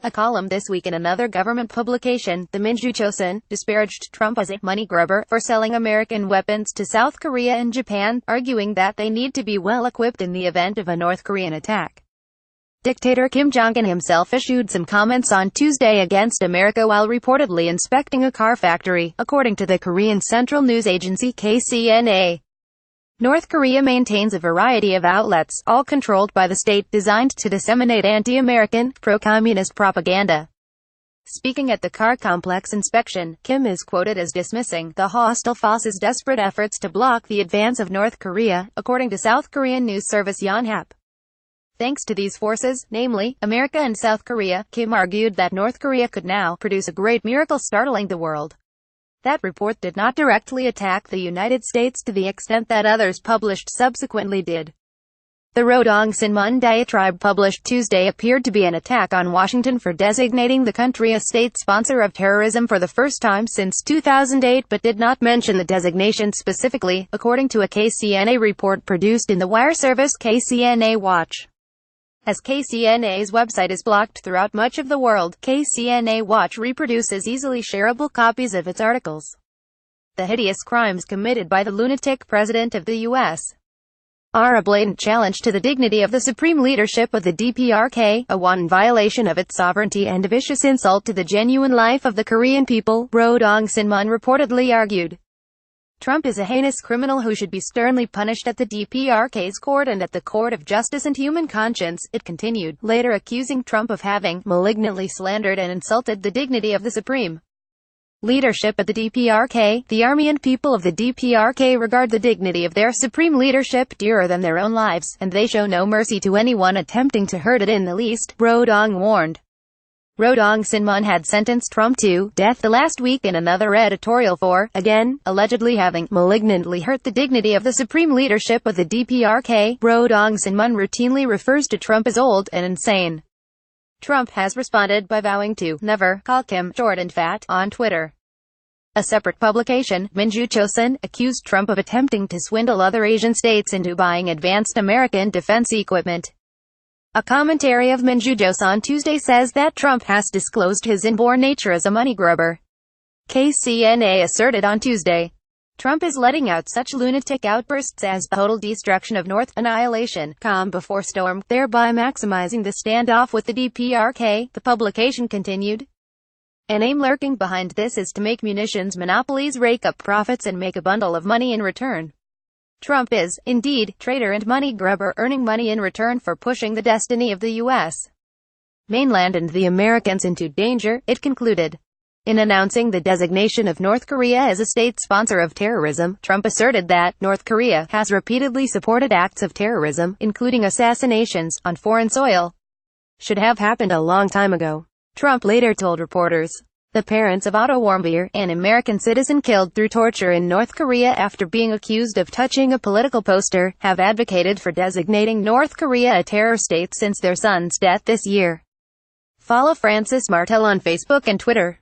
A column this week in another government publication, the Minju Choson, disparaged Trump as a money grubber for selling American weapons to South Korea and Japan, arguing that they need to be well equipped in the event of a North Korean attack. Dictator Kim Jongun himself issued some comments on Tuesday against America while reportedly inspecting a car factory, according to the Korean Central News Agency KCNA. North Korea maintains a variety of outlets, all controlled by the state, designed to disseminate anti-American, pro-communist propaganda. Speaking at the car complex inspection, Kim is quoted as dismissing the hostile forces' desperate efforts to block the advance of North Korea, according to South Korean news service Yonhap. Thanks to these forces, namely, America and South Korea, Kim argued that North Korea could now produce a great miracle startling the world. That report did not directly attack the United States to the extent that others published subsequently did. The Rodong Sinmun diatribe published Tuesday appeared to be an attack on Washington for designating the country a state sponsor of terrorism for the first time since 2008 but did not mention the designation specifically, according to a KCNA report produced in the wire service KCNA Watch. As KCNA's website is blocked throughout much of the world, KCNA Watch reproduces easily shareable copies of its articles. The hideous crimes committed by the lunatic president of the U.S. are a blatant challenge to the dignity of the supreme leadership of the DPRK, a wanton violation of its sovereignty and a vicious insult to the genuine life of the Korean people, Rodong Sinmun reportedly argued. Trump is a heinous criminal who should be sternly punished at the DPRK's court and at the Court of Justice and Human Conscience, it continued, later accusing Trump of having malignantly slandered and insulted the dignity of the supreme leadership at the DPRK. The army and people of the DPRK regard the dignity of their supreme leadership dearer than their own lives, and they show no mercy to anyone attempting to hurt it in the least, Rodong warned. Rodong Sinmun had sentenced Trump to death the last week in another editorial for, again, allegedly having malignantly hurt the dignity of the supreme leadership of the DPRK. Rodong Sinmun routinely refers to Trump as old and insane. Trump has responded by vowing to never call Kim short and fat on Twitter. A separate publication, Minju Choson, accused Trump of attempting to swindle other Asian states into buying advanced American defense equipment. A commentary of Minju Choson Tuesday says that Trump has disclosed his inborn nature as a money grubber. KCNA asserted on Tuesday. Trump is letting out such lunatic outbursts as total destruction of North, annihilation, calm before storm, thereby maximizing the standoff with the DPRK, the publication continued. An aim lurking behind this is to make munitions monopolies rake up profits and make a bundle of money in return. Trump is, indeed, traitor and money grubber, earning money in return for pushing the destiny of the U.S. mainland and the Americans into danger, it concluded. In announcing the designation of North Korea as a state sponsor of terrorism, Trump asserted that North Korea has repeatedly supported acts of terrorism, including assassinations, on foreign soil. Should have happened a long time ago. Trump later told reporters. The parents of Otto Warmbier, an American citizen killed through torture in North Korea after being accused of touching a political poster, have advocated for designating North Korea a terror state since their son's death this year. Follow Francis Martel on Facebook and Twitter.